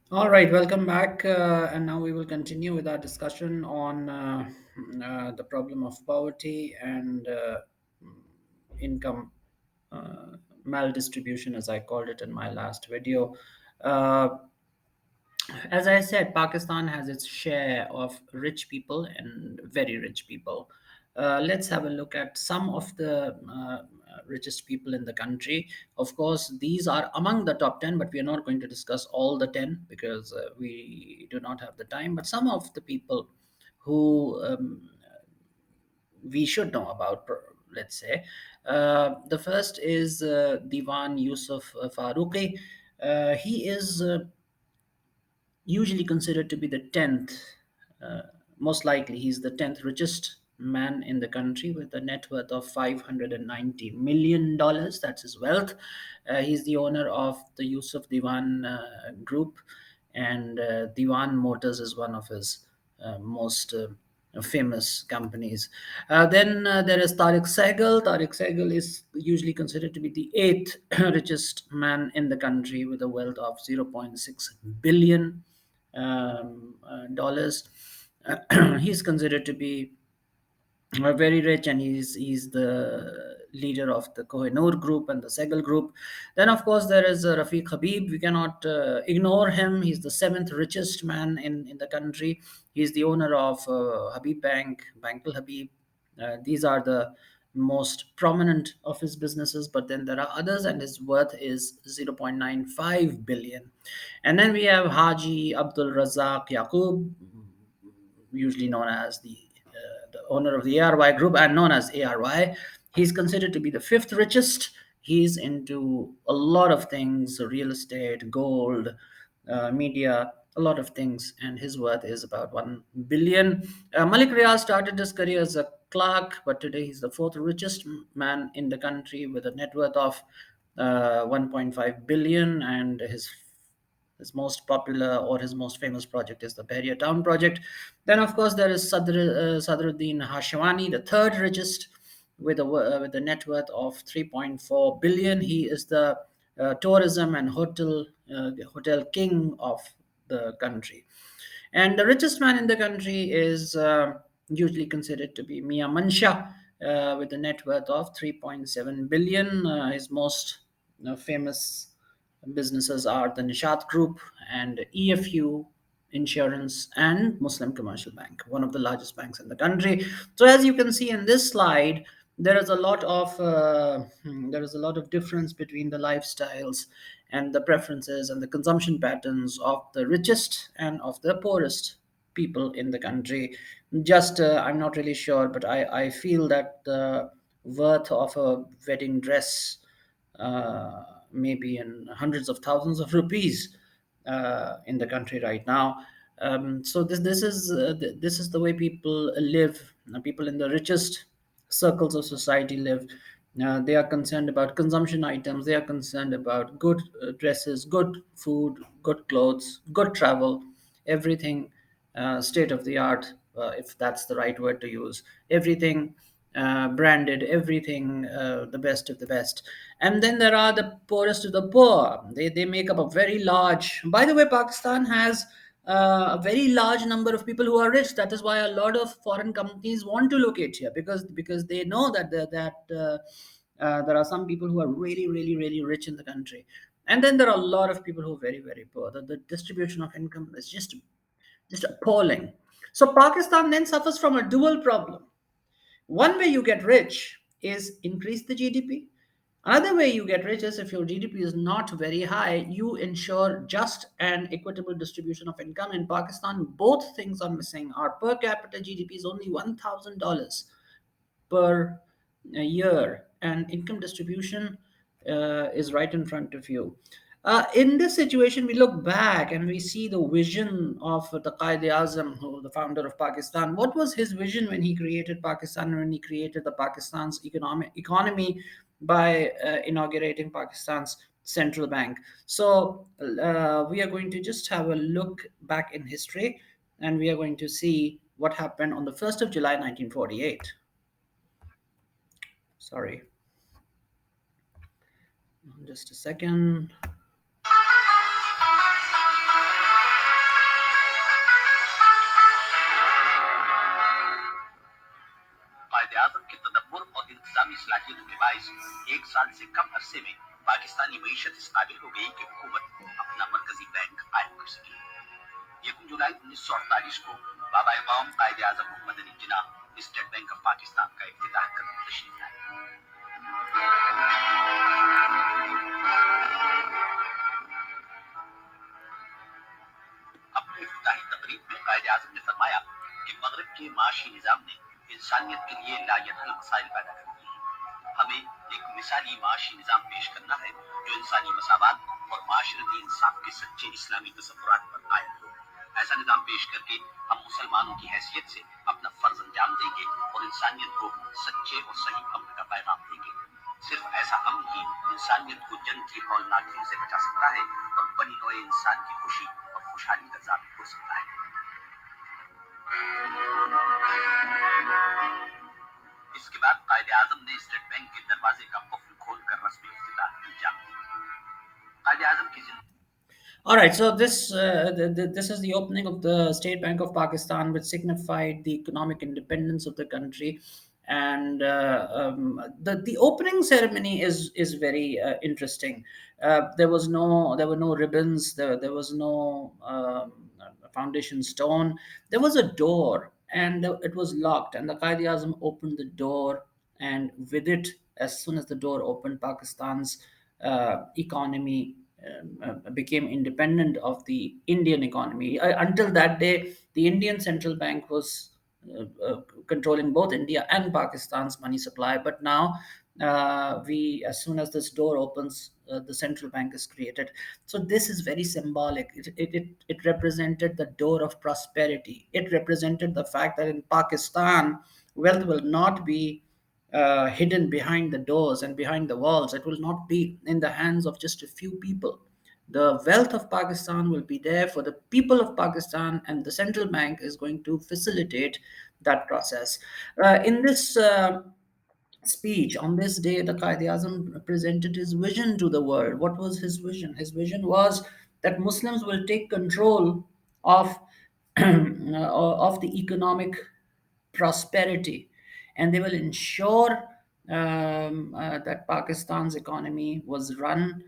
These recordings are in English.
All right, welcome back. And now we will continue with our discussion on the problem of poverty and income maldistribution, as I called it in my last video. Uh, as I said, Pakistan has its share of rich people and very rich people. Let's have a look at some of the richest people in the country. Of course, these are among the top 10, but we are not going to discuss all the 10 because we do not have the time. But some of the people who we should know about, let's say. The first is Diwan Yusuf Farooqi. He is usually considered to be the 10th, uh, most likely, he's the 10th richest man in the country with a net worth of $590 million. That's his wealth. He's the owner of the Yusuf Diwan group, and Diwan Motors is one of his most famous companies. Then there is Tariq Sehgal. Tariq Sehgal is usually considered to be the eighth richest man in the country with a wealth of 0.6 billion dollars. He's considered to be very rich, and he's the leader of the Kohinoor group and the Segal group. Then, of course, there is Rafiq Habib. We cannot ignore him. He's the seventh richest man in the country. He's the owner of Habib Bank, Bankul Habib. These are the most prominent of his businesses, but then there are others, and his worth is 0.95 billion. And then we have Haji Abdul Razak Yaqub, usually known as the owner of the ARY group and known as ARY. He's considered to be the fifth richest. He's into a lot of things: real estate, gold, media, a lot of things, and his worth is about 1 billion. Malik Riaz started his career as a clerk, but today he's the fourth richest man in the country with a net worth of 1.5 billion, and his most popular or his most famous project is the Bahria Town project. Then, of course, there is Sadruddin Hashwani, the third richest, with a net worth of 3.4 billion. He is the tourism and hotel king of the country. And the richest man in the country is usually considered to be Mia Mansha, with a net worth of 3.7 billion. His most famous businesses are the Nishat Group and EFU Insurance and Muslim Commercial Bank, one of the largest banks in the country. So, as you can see in this slide, there is a lot of difference between the lifestyles and the preferences and the consumption patterns of the richest and of the poorest people in the country. Just I'm not really sure, but I feel that the worth of a wedding dress maybe in hundreds of thousands of rupees in the country right now. So this is the way people live. People in the richest circles of society live. They are concerned about consumption items. They are concerned about good dresses, good food, good clothes, good travel, everything state of the art, if that's the right word to use. Everything branded, everything the best of the best. And then there are the poorest of the poor. They make up a very large. By the way, Pakistan has a very large number of people who are rich. That is why a lot of foreign companies want to locate here, because they know that there are some people who are really, really, really rich in the country, and then there are a lot of people who are very, very poor. The distribution of income is just appalling. So Pakistan then suffers from a dual problem. One way you get rich is increase the GDP. Another way you get rich is if your GDP is not very high, you ensure just and equitable distribution of income. In Pakistan, both things are missing. Our per capita GDP is only $1,000 per year, and income distribution is right in front of you. In this situation, we look back and we see the vision of the Qaid Azam, who the founder of Pakistan. What was his vision when he created Pakistan, when he created the Pakistan's economy by inaugurating Pakistan's central bank? So we are going to just have a look back in history, and we are going to see what happened on the 1st of July 1948. Sorry, just a second. बाईस, एक साल से कम अरसे में पाकिस्तानी मीशत इस काबिल हो गई कि हुकूमत अपना मरकजी बैंक कायम कर सके। 1 जुलाई 1948 को बाबा कौम कायदे आजम Mohammad Ali Jinnah state bank of Pakistan का इफ्तिताह कर तशरीफ लाए। अपने इफ्तिताही तकरीब में कायदे आजम ने फरमाया कि मगरब के माशी निजाम ने इंसानियत के लिए लायहल मसाइल पैदा कर दिए हैं। हमें एक मिसाली माशी निजाम पेश करना है जो इंसानी मसावात और माशरती इंसाफ के सच्चे इस्लामी तसव्वुरात पर कायम हो। ऐसा निजाम पेश करके हम मुसलमानों की हैसियत से अपना फर्ज अंजाम देंगे और इंसानियत को सच्चे और सही अमन का पैगाम देंगे। सिर्फ ऐसा अमन ही इंसानियत को जंग की हौलनाकियों से बचा सकता है और बनी नोए इंसान की खुशी और खुशहाली का ज़ाबित हो सकता है। इसके बाद कायदे आजम ने स्टेट बैंक के दरवाजे का कुफ्ल खोलकर रस्मी इफ्तिताह अंजाम दिया। कायदे आजम की जिंदगी। All right, so this is the opening of the State Bank of Pakistan, which signified the economic independence of the country. And the opening ceremony is very interesting. There were no ribbons. There was no foundation stone. There was a door, and it was locked. And the Qaid Azam opened the door, and with it, as soon as the door opened, Pakistan's economy became independent of the Indian economy. Until that day, the Indian central bank was controlling both India and Pakistan's money supply. But now, as soon as this door opens, the central bank is created. So this is very symbolic. It represented the door of prosperity. It represented the fact that in Pakistan, wealth will not be hidden behind the doors and behind the walls. It will not be in the hands of just a few people. The wealth of Pakistan will be there for the people of Pakistan, and the central bank is going to facilitate that process. In this speech on this day, the Qaid Azam presented his vision to the world. What was his vision? His vision was that Muslims will take control of of the economic prosperity, and they will ensure that Pakistan's economy was run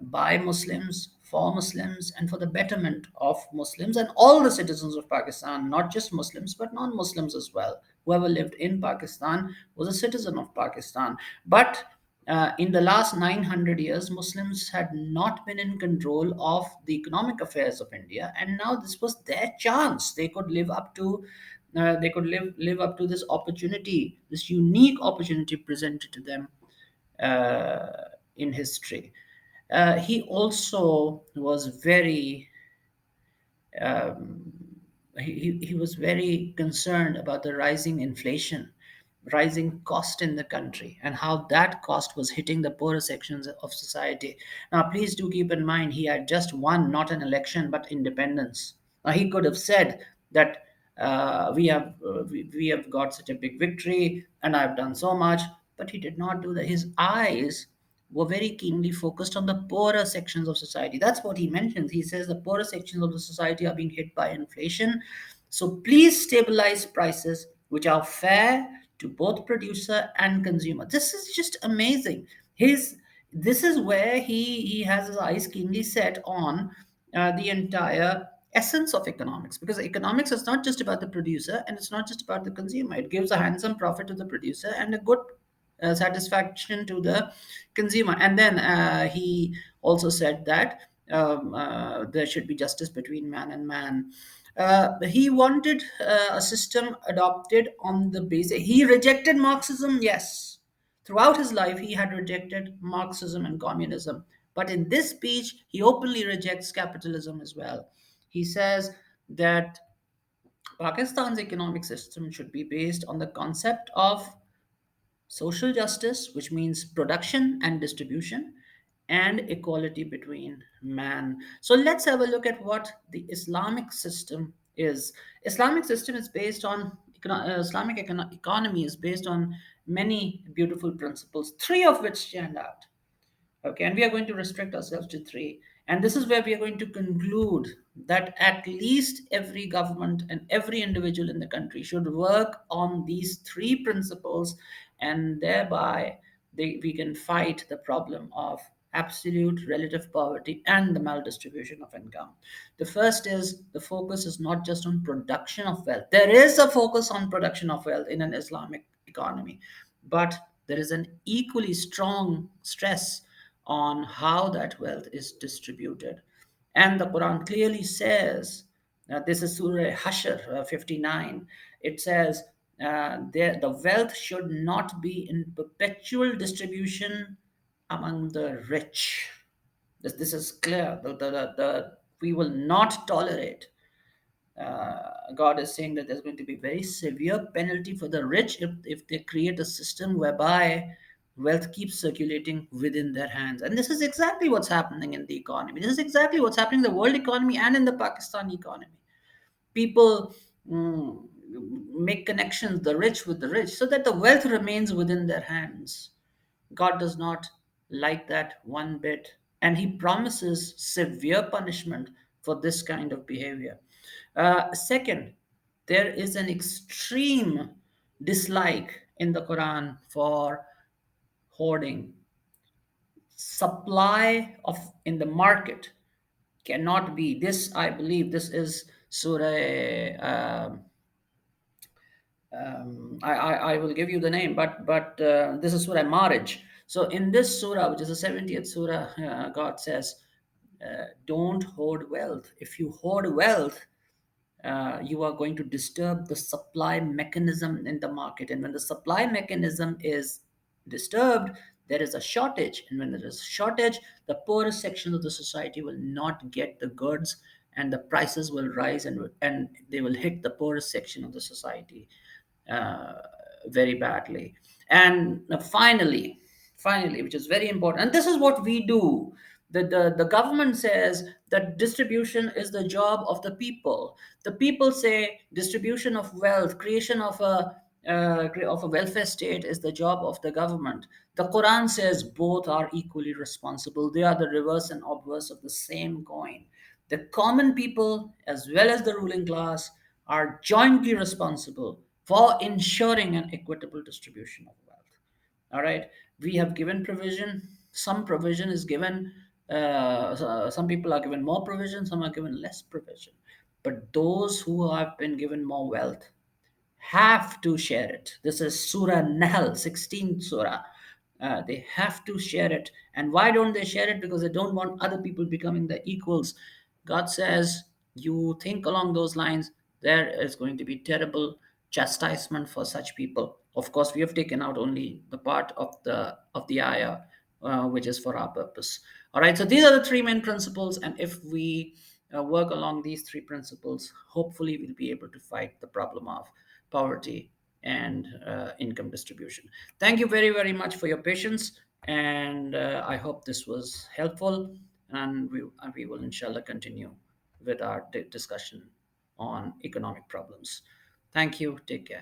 by Muslims, for Muslims, and for the betterment of Muslims and all the citizens of Pakistan, not just Muslims, but non Muslims as well. Whoever lived in Pakistan was a citizen of Pakistan. But in the last 900 years, Muslims had not been in control of the economic affairs of India, and now this was their chance. They could live up to live up to this opportunity, this unique opportunity presented to them uh, in history. He also was very um, he was very concerned about the rising inflation, rising cost in the country, and how that cost was hitting the poorer sections of society. Now, please do keep in mind he had just won not an election but independence. Now, he could have said that we have got such a big victory and I've done so much, but he did not do that. His eyes were very keenly focused on the poorer sections of society. That's what he mentions. He says the poorer sections of the society are being hit by inflation. So please stabilize prices which are fair to both producer and consumer. This is just amazing. His This is where he has his eyes keenly set on the entire essence of economics, because economics is not just about the producer and it's not just about the consumer. It gives a handsome profit to the producer and a good satisfaction to the consumer. And then he also said that there should be justice between man and man. He wanted a system adopted on the basis. He rejected Marxism, yes. Throughout his life, he had rejected Marxism and communism. But in this speech, he openly rejects capitalism as well. He says that Pakistan's economic system should be based on the concept of social justice, which means production and distribution, and equality between man. So let's have a look at what the Islamic system is. Islamic system is based on Islamic economy is based on many beautiful principles, three of which stand out. Okay, and we are going to restrict ourselves to three. And this is where we are going to conclude that at least every government and every individual in the country should work on these three principles, and thereby we can fight the problem of absolute relative poverty and the maldistribution of income. The first is the focus is not just on production of wealth. There is a focus on production of wealth in an Islamic economy, but there is an equally strong stress on how that wealth is distributed. And the Quran clearly says, this is Surah Hashr 59, it says, the wealth should not be in perpetual distribution among the rich. This is clear. We will not tolerate. God is saying that there's going to be very severe penalty for the rich if they create a system whereby wealth keeps circulating within their hands. And this is exactly what's happening in the economy. This is exactly what's happening in the world economy and in the Pakistan economy. People make connections, the rich with the rich, so that the wealth remains within their hands. God does not like that one bit, and He promises severe punishment for this kind of behavior. Second, there is an extreme dislike in the Quran for hoarding. Supply of in the market cannot be this. I believe this is Surah. I will give you the name, but this is Surah Marij. So in this surah, which is the 70th surah, God says, "Don't hoard wealth. If you hoard wealth, you are going to disturb the supply mechanism in the market. And when the supply mechanism is disturbed, there is a shortage. And when there is a shortage, the poorest section of the society will not get the goods, and the prices will rise, and they will hit the poorest section of the society uh, very badly. And finally, which is very important, and this is what we do. The government says that distribution is the job of the people. The people say distribution of wealth, creation of a welfare state is the job of the government. The Quran says both are equally responsible. They are the reverse and obverse of the same coin. The common people, as well as the ruling class, are jointly responsible for ensuring an equitable distribution of wealth. All right, we have given provision. Some provision is given. Some people are given more provision, some are given less provision. But those who have been given more wealth have to share it. This is Surah Nahl, 16th Surah. They have to share it. And why don't they share it? Because they don't want other people becoming the equals. God says, you think along those lines, there is going to be terrible chastisement for such people. Of course, we have taken out only the part of the ayah which is for our purpose. All right, so these are the three main principles, and if we work along these three principles, hopefully we'll be able to fight the problem of poverty and income distribution. Thank you very, very much for your patience, and I hope this was helpful, and we will inshallah continue with our discussion on economic problems. Thank you. Take care.